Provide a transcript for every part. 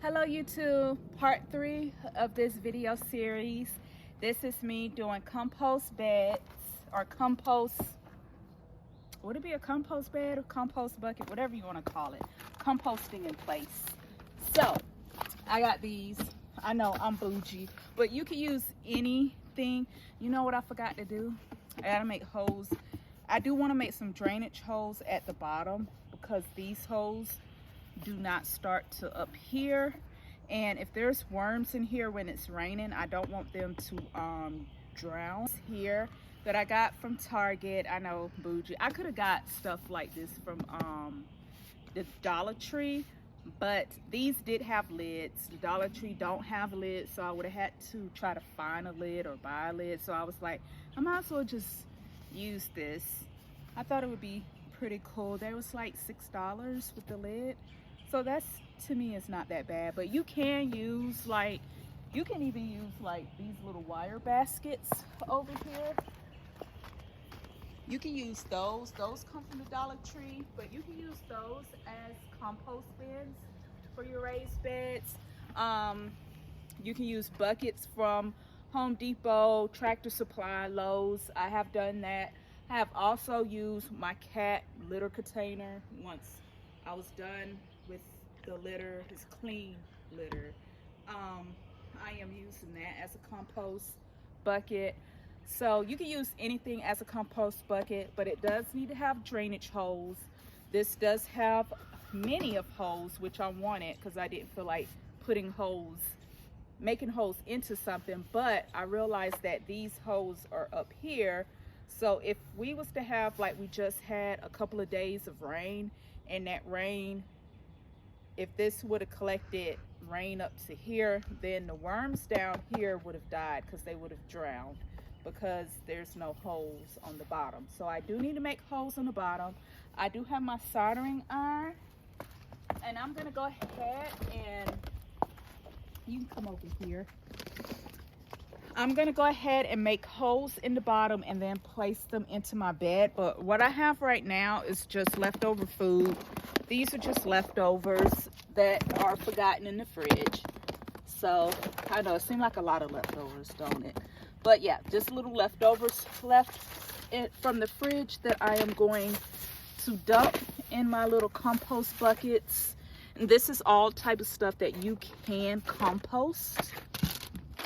Hello YouTube, part 3 of this video series. This is me doing compost beds or compost, would it be a compost bed or compost bucket, whatever you want to call it, composting in place. So I got these. I know I'm bougie, but you can use anything. You know what I forgot to do? I gotta make holes. I do want to make some drainage holes at the bottom because these holes do not start to up here, and if there's worms in here when it's raining, I don't want them to drown. Here that I got from Target. I know, bougie. I could have got stuff like this from the Dollar Tree, but these did have lids. The Dollar Tree don't have lids, so I would have had to try to find a lid or buy a lid. So I was like, I might as well just use this. I thought it would be pretty cool. There was like $6 with the lid, so that's, to me, is not that bad. But you can use, like, you can even use like these little wire baskets over here. You can use those come from the Dollar Tree, but you can use those as compost bins for your raised beds. You can use buckets from Home Depot, Tractor Supply, Lowe's. I have done that. I have also used my cat litter container once I was done with the litter, his clean litter. I am using that as a compost bucket. So you can use anything as a compost bucket, but it does need to have drainage holes. This does have many of holes, which I wanted because I didn't feel like making holes into something, but I realized that these holes are up here. So if we was to have, like we just had a couple of days of rain, and that rain, if this would have collected rain up to here, then the worms down here would have died because they would have drowned, because there's no holes on the bottom. So I do need to make holes on the bottom. I do have my soldering iron, and I'm gonna go ahead and, you can come over here. I'm gonna go ahead and make holes in the bottom and then place them into my bed. But what I have right now is just leftover food. These are just leftovers that are forgotten in the fridge. So I know it seems like a lot of leftovers, don't it? But yeah, just little leftovers left from the fridge that I am going to dump in my little compost buckets. And this is all type of stuff that you can compost.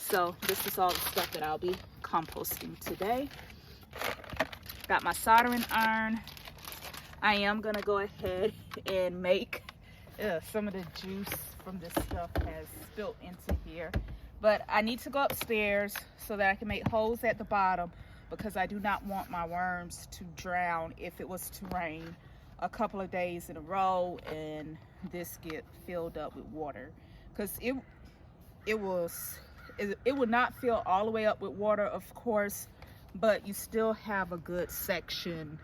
So this is all the stuff that I'll be composting today. Got my soldering iron. I am gonna go ahead and make some of the juice from this stuff has spilled into here. But I need to go upstairs so that I can make holes at the bottom, because I do not want my worms to drown if it was to rain a couple of days in a row and this get filled up with water. Because it would not fill all the way up with water, of course, but you still have a good section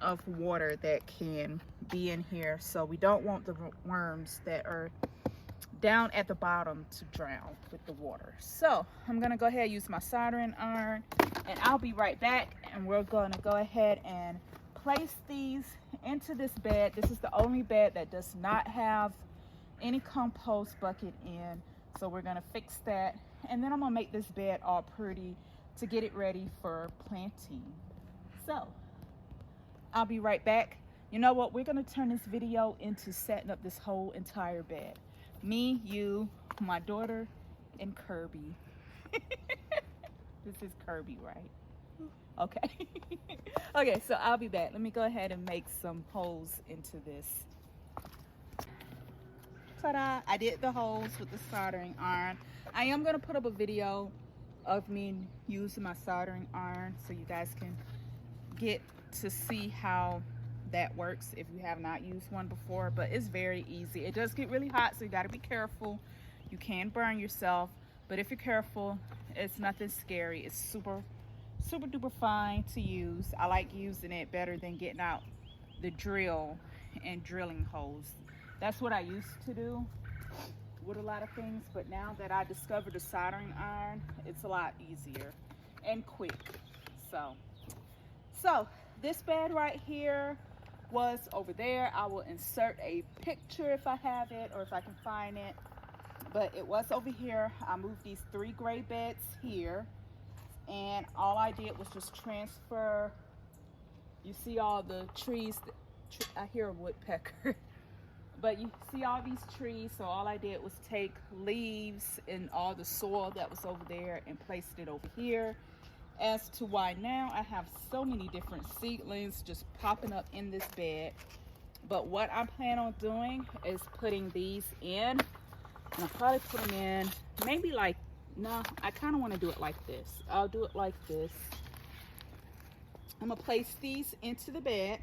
of water that can be in here. So we don't want the worms that are down at the bottom to drown with the water. So I'm gonna go ahead and use my soldering iron, and I'll be right back, and we're gonna go ahead and place these into this bed. This is the only bed that does not have any compost bucket in. So we're gonna fix that, and then I'm gonna make this bed all pretty to get it ready for planting. So I'll be right back. You know what? We're gonna turn this video into setting up this whole entire bed. Me, you, my daughter, and Kirby. This is Kirby, right? Okay. Okay, so I'll be back. Let me go ahead and make some holes into this. Ta-da! I did the holes with the soldering iron. I am going to put up a video of me using my soldering iron so you guys can get to see how that works if you have not used one before. But it's very easy. It does get really hot, so you got to be careful. You can burn yourself, but if you're careful, it's nothing scary. It's super duper fine to use. I like using it better than getting out the drill and drilling holes. That's what I used to do with a lot of things, but now that I discovered the soldering iron, it's a lot easier and quick. So this bed right here, was over there. I will insert a picture if I have it or if I can find it. But it was over here. I moved these 3 gray beds here. And all I did was just transfer. You see all the trees. I hear a woodpecker. But you see all these trees. So all I did was take leaves and all the soil that was over there and placed it over here. As to why now I have so many different seedlings just popping up in this bed. But what I plan on doing is putting these in. And I'll probably put them in maybe like, no, I kind of want to do it like this. I'll do it like this. I'm going to place these into the bed.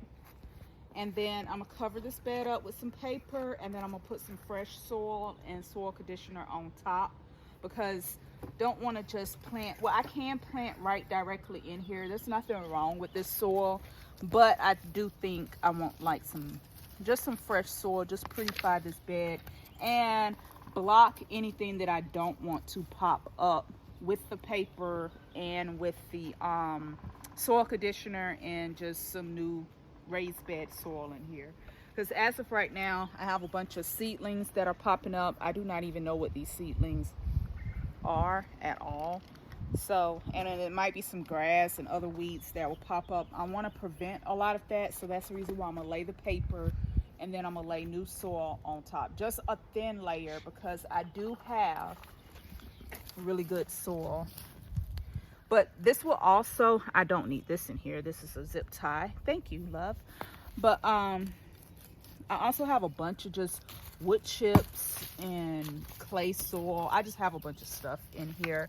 And then I'm going to cover this bed up with some paper. And then I'm going to put some fresh soil and soil conditioner on top. Because don't want to just plant, well, I can plant right directly in here. There's nothing wrong with this soil, but I do think I want like just some fresh soil, just prettify this bed and block anything that I don't want to pop up with the paper and with the soil conditioner and just some new raised bed soil in here. Because as of right now, I have a bunch of seedlings that are popping up. I do not even know what these seedlings are at all. So, and then it might be some grass and other weeds that will pop up. I want to prevent a lot of that, so that's the reason why I'm gonna lay the paper and then I'm gonna lay new soil on top, just a thin layer, because I do have really good soil. But this will also, I don't need this in here. This is a zip tie. Thank you, love. But I also have a bunch of just wood chips and clay soil. I just have a bunch of stuff in here,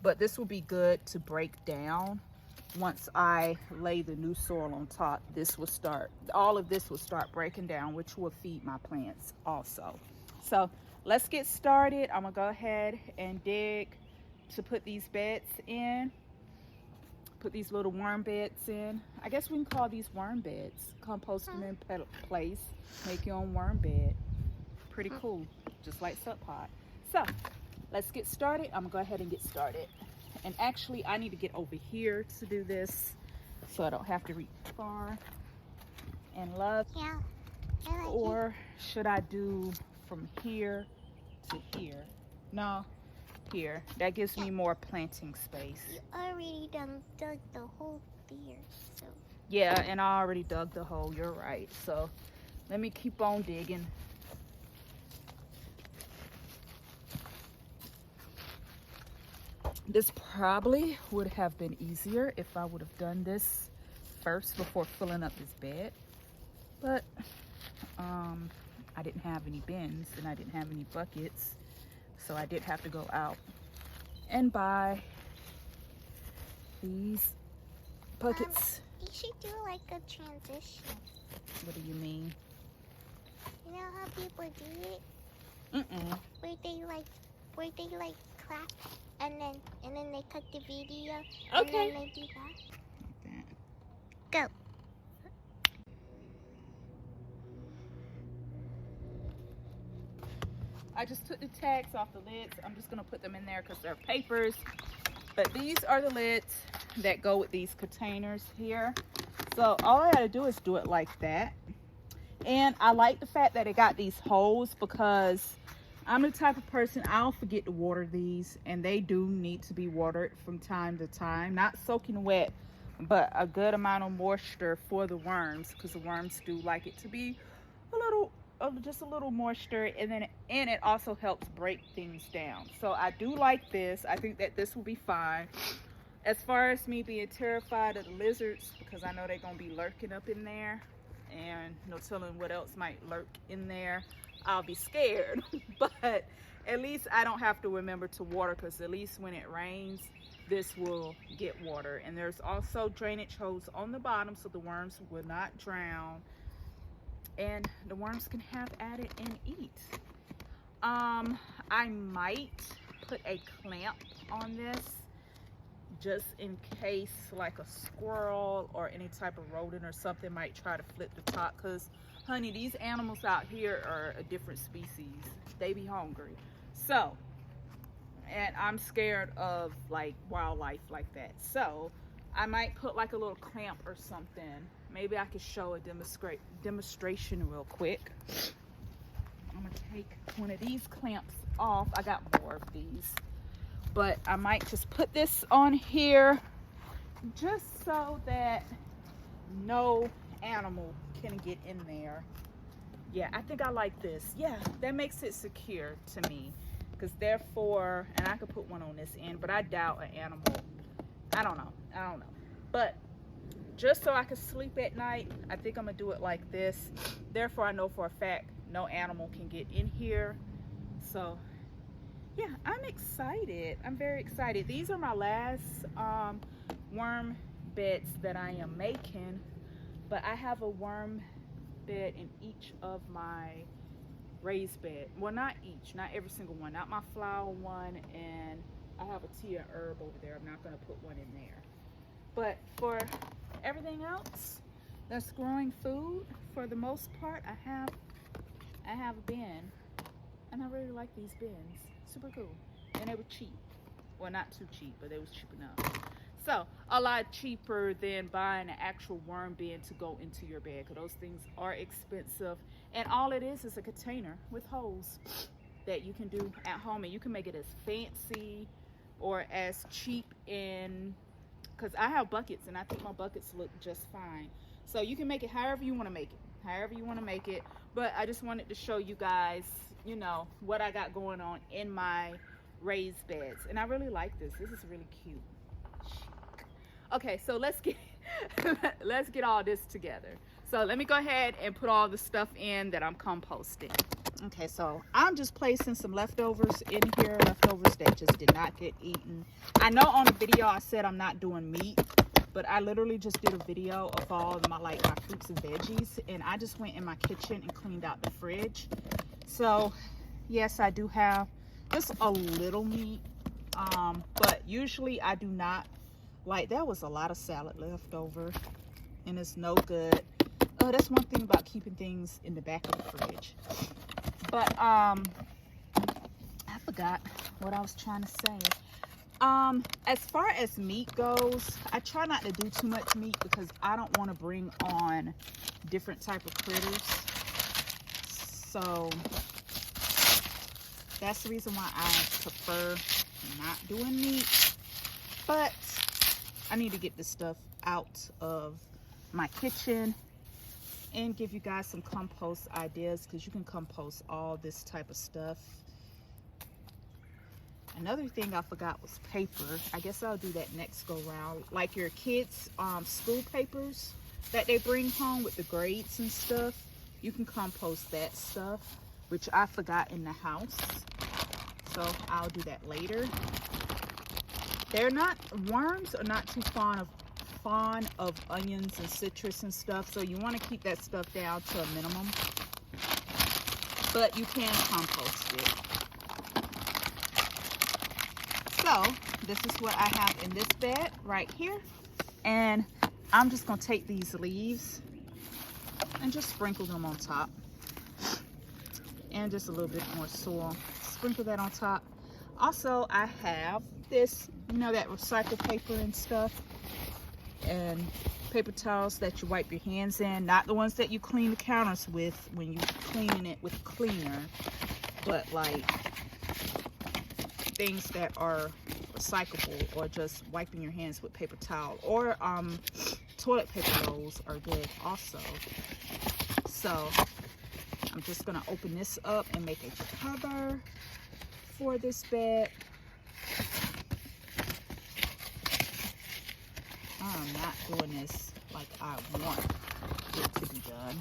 but this will be good to break down. Once I lay the new soil on top, this will start, all of this will start breaking down, which will feed my plants also. So let's get started. I'm gonna go ahead and dig to put these beds in, put these little worm beds in. I guess we can call these worm beds. Compost them in place, make your own worm bed. Pretty cool, just like Sup Pot. So let's get started. I'm gonna go ahead and get started. And actually, I need to get over here to do this so I don't have to reach far. And love, yeah, I like or should I do from here to here? No, here. That gives me more planting space. You already dug the hole there, so. Yeah, and I already dug the hole, you're right. So let me keep on digging. This probably would have been easier if I would have done this first before filling up this bed. But I didn't have any bins and I didn't have any buckets. So I did have to go out and buy these buckets. You should do like a transition. What do you mean? You know how people do it? Mm-mm. Where they like clap and then they cut the video. Okay. And then they do that. Go. I just took the tags off the lids. I'm just gonna put them in there because they're papers. But these are the lids that go with these containers here. So all I gotta do is do it like that. And I like the fact that it got these holes because I'm the type of person, I'll forget to water these, and they do need to be watered from time to time. Not soaking wet, but a good amount of moisture for the worms, because the worms do like it to be just a little moisture, and then it also helps break things down. So I do like this. I think that this will be fine. As far as me being terrified of the lizards, because I know they're gonna be lurking up in there, and no telling what else might lurk in there, I'll be scared. But at least I don't have to remember to water, because at least when it rains, this will get water. And there's also drainage holes on the bottom so the worms will not drown and the worms can have at it and eat. I might put a clamp on this just in case like a squirrel or any type of rodent or something might try to flip the top, because honey, these animals out here are a different species. They be hungry. So, and I'm scared of like wildlife like that. So I might put like a little clamp or something maybe I could show a demonstration real quick. I'm gonna take one of these clamps off. I got more of these, but I might just put this on here just so that no animal can get in there. Yeah, I think I like this. Yeah, that makes it secure to me, because therefore, and I could put one on this end, but I doubt an animal. I don't know, but just so I can sleep at night, I think I'm gonna do it like this. Therefore, I know for a fact no animal can get in here. So yeah, I'm excited. I'm very excited. These are my last worm beds that I am making, but I have a worm bed in each of my raised bed. Well, not each, not every single one, not my flower one, and I have a tea and herb over there. I'm not going to put one in there, but for everything else that's growing food, for the most part, I have a bin, and I really like these bins. Super cool, and they were cheap. Well, not too cheap, but they was cheap enough. So a lot cheaper than buying an actual worm bin to go into your bed, because those things are expensive, and all it is a container with holes that you can do at home, and you can make it as fancy or as cheap. In because I have buckets, and I think my buckets look just fine. So you can make it however you want to make it, but I just wanted to show you guys, you know, what I got going on in my raised beds, and I really like this. This is really cute. Okay, so let's get all this together. So let me go ahead and put all the stuff in that I'm composting. Okay, so I'm just placing some leftovers in here, leftovers that just did not get eaten. I know on the video I said I'm not doing meat, but I literally just did a video of all of my fruits and veggies, and I just went in my kitchen and cleaned out the fridge. So yes, I do have just a little meat, but usually I do not. Like, there was a lot of salad left over, and it's no good. Oh, that's one thing about keeping things in the back of the fridge. But I forgot what I was trying to say. As far as meat goes, I try not to do too much meat because I don't want to bring on different type of critters. So that's the reason why I prefer not doing meat. But I need to get this stuff out of my kitchen and give you guys some compost ideas, because you can compost all this type of stuff. Another thing I forgot was paper. I guess I'll do that next go round. Like your kids' school papers that they bring home with the grades and stuff, you can compost that stuff, which I forgot in the house. So I'll do that later. Worms are not too fond of onions and citrus and stuff, so you want to keep that stuff down to a minimum, but you can compost it. So this is what I have in this bed right here, and I'm just going to take these leaves and just sprinkle them on top, and just a little bit more soil, sprinkle that on top. Also, I have this, you know, that recycled paper and stuff, and paper towels that you wipe your hands in, not the ones that you clean the counters with when you're cleaning it with cleaner, but like things that are recyclable, or just wiping your hands with paper towel, or toilet paper rolls are good also. So I'm just gonna open this up and make a cover for this bed. I'm not doing this like I want it to be done.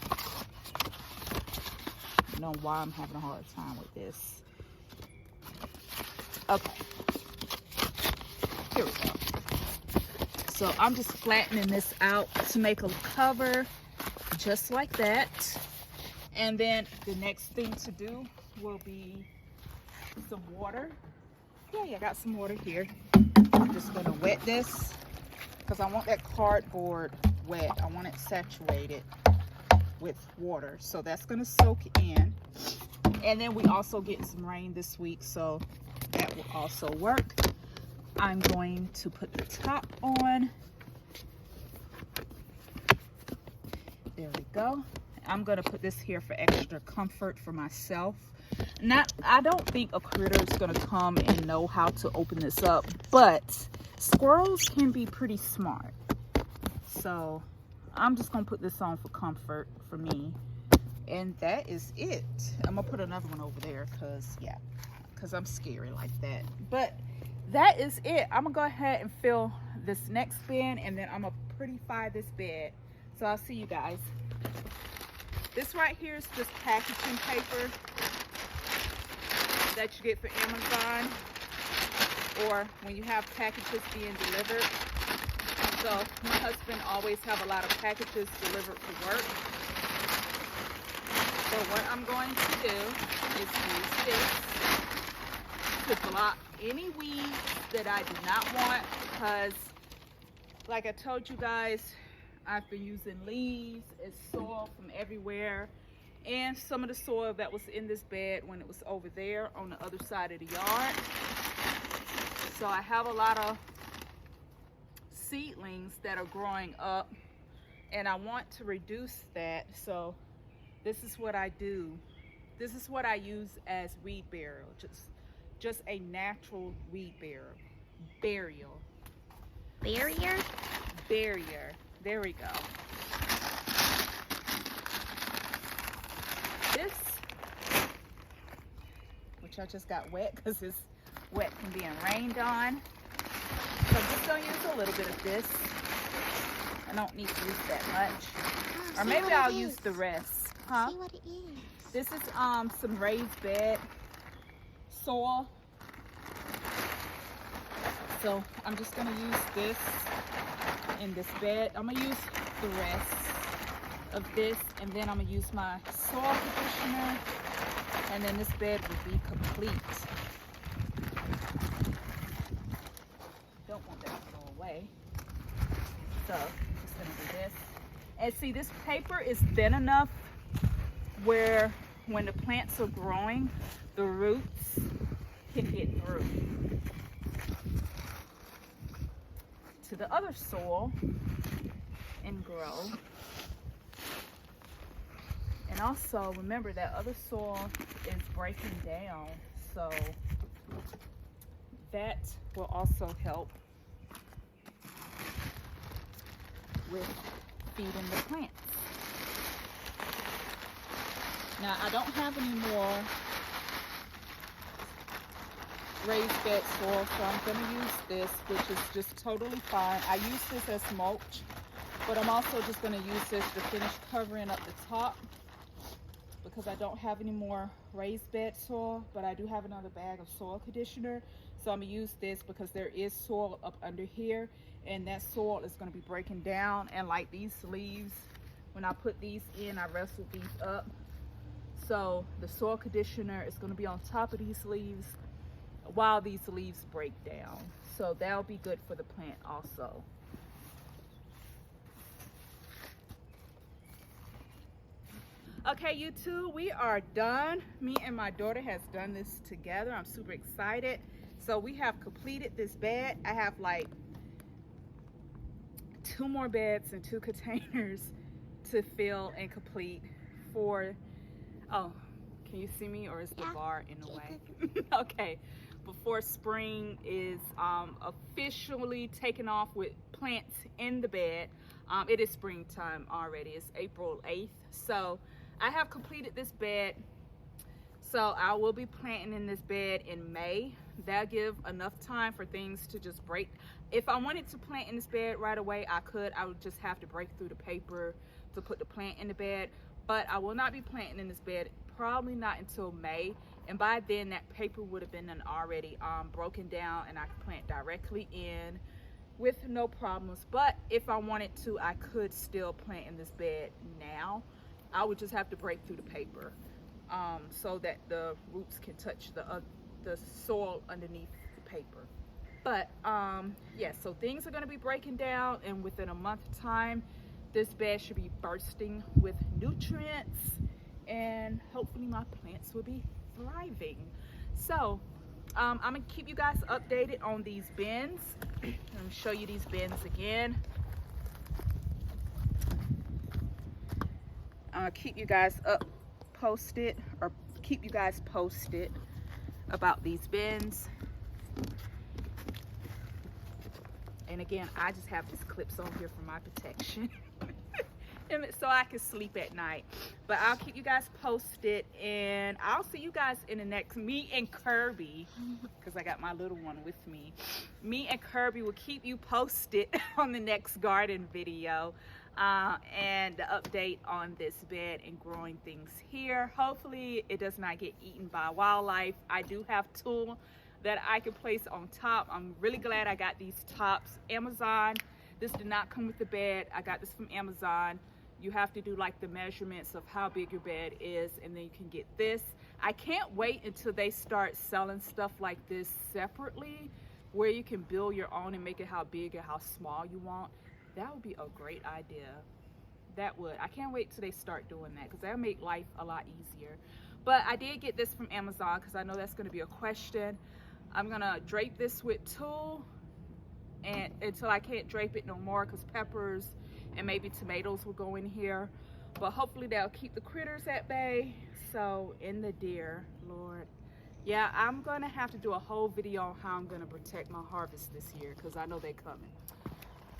I don't know why I'm having a hard time with this. Okay, here we go. So I'm just flattening this out to make a cover just like that. And then the next thing to do will be some water. Yeah, I got some water here. I'm just gonna wet this because I want that cardboard wet. I want it saturated with water, so that's gonna soak in. And then we also get some rain this week, so that will also work. I'm going to put the top on, There we go. I'm gonna put this here for extra comfort for myself. I don't think a critter is gonna come and know how to open this up, but squirrels can be pretty smart. So I'm just gonna put this on for comfort for me. And that is it. I'm gonna put another one over there because I'm scary like that. But that is it. I'm gonna go ahead and fill this next bin, and then I'm gonna prettify this bed. So I'll see you guys. This right here is just packaging paper that you get for Amazon, or when you have packages being delivered. So my husband always have a lot of packages delivered for work. So what I'm going to do is use this to block any weeds that I do not want, because like I told you guys, I've been using leaves and soil from everywhere, and some of the soil that was in this bed when it was over there on the other side of the yard. So I have a lot of seedlings that are growing up, and I want to reduce that. So this is what I do. This is what I use as weed burial, just a natural weed burial. Barrier. There we go. This, which I just got wet because it's wet from being rained on. So I'm just gonna use a little bit of this. I don't need to use that much. Or maybe I'll use the rest. Huh? See what it is. This is some raised bed soil. So I'm just gonna use this in this bed. I'm gonna use the rest of this, and then I'm gonna use my soil conditioner, and then this bed will be complete. Don't want that to go away. So just gonna do this. And see, this paper is thin enough where when the plants are growing, the roots can get through to the other soil and grow. And also remember that other soil is breaking down, so that will also help with feeding the plants. Now I don't have any more raised bed soil, so I'm going to use this, which is just totally fine. I use this as mulch, but I'm also just going to use this to finish covering up the top, because I don't have any more raised bed soil, but I do have another bag of soil conditioner. So I'm going to use this because there is soil up under here, and that soil is going to be breaking down. And like these leaves, when I put these in, I wrestled these up. So the soil conditioner is going to be on top of these leaves while these leaves break down. So that'll be good for the plant also. Okay, YouTube, we are done. Me and my daughter has done this together. I'm super excited. So we have completed this bed. I have like 2 more beds and 2 containers to fill and complete for, oh, can you see me, or is the bar in the way? Okay, before spring is officially taken off with plants in the bed. It is springtime already. It's April 8th. So I have completed this bed. So I will be planting in this bed in May. That'll give enough time for things to just break. If I wanted to plant in this bed right away, I could. I would just have to break through the paper to put the plant in the bed. But I will not be planting in this bed, probably not until May. And by then that paper would have been already broken down, and I could plant directly in with no problems. But if I wanted to, I could still plant in this bed now. I would just have to break through the paper so that the roots can touch the soil underneath the paper. But yeah, so things are going to be breaking down, and within a month time this bed should be bursting with nutrients, and hopefully my plants will be thriving. So I'm gonna keep you guys updated on these bins. Let me show you these bins again. keep you guys posted about these bins. And again, I just have these clips on here for my protection. And so I can sleep at night. But I'll keep you guys posted, and I'll see you guys in the next, me and Kirby, because I got my little one with me. Me and Kirby will keep you posted on the next garden video and the update on this bed and growing things here. Hopefully it does not get eaten by wildlife. I do have tulle that I can place on top. I'm really glad I got these tops. Amazon. This did not come with the bed. I got this from Amazon. You have to do like the measurements of how big your bed is, and then you can get this. I can't wait until they start selling stuff like this separately, where you can build your own and make it how big or how small you want. That would be a great idea. That would. I can't wait till they start doing that, because that'll make life a lot easier. But I did get this from Amazon because I know that's going to be a question. I'm going to drape this with tulle and until I can't drape it no more, because peppers and maybe tomatoes will go in here. But hopefully they'll keep the critters at bay. So, in the deer, Lord. Yeah, I'm going to have to do a whole video on how I'm going to protect my harvest this year, because I know they're coming.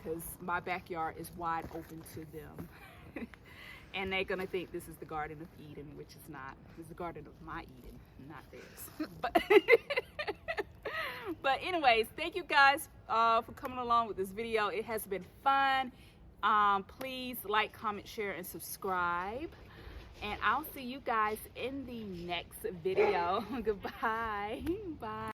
Because my backyard is wide open to them. And they're going to think this is the Garden of Eden, which is not. It's the Garden of my Eden, not theirs. But anyways, thank you guys for coming along with this video. It has been fun. Please like, comment, share, and subscribe. And I'll see you guys in the next video. Goodbye. Bye.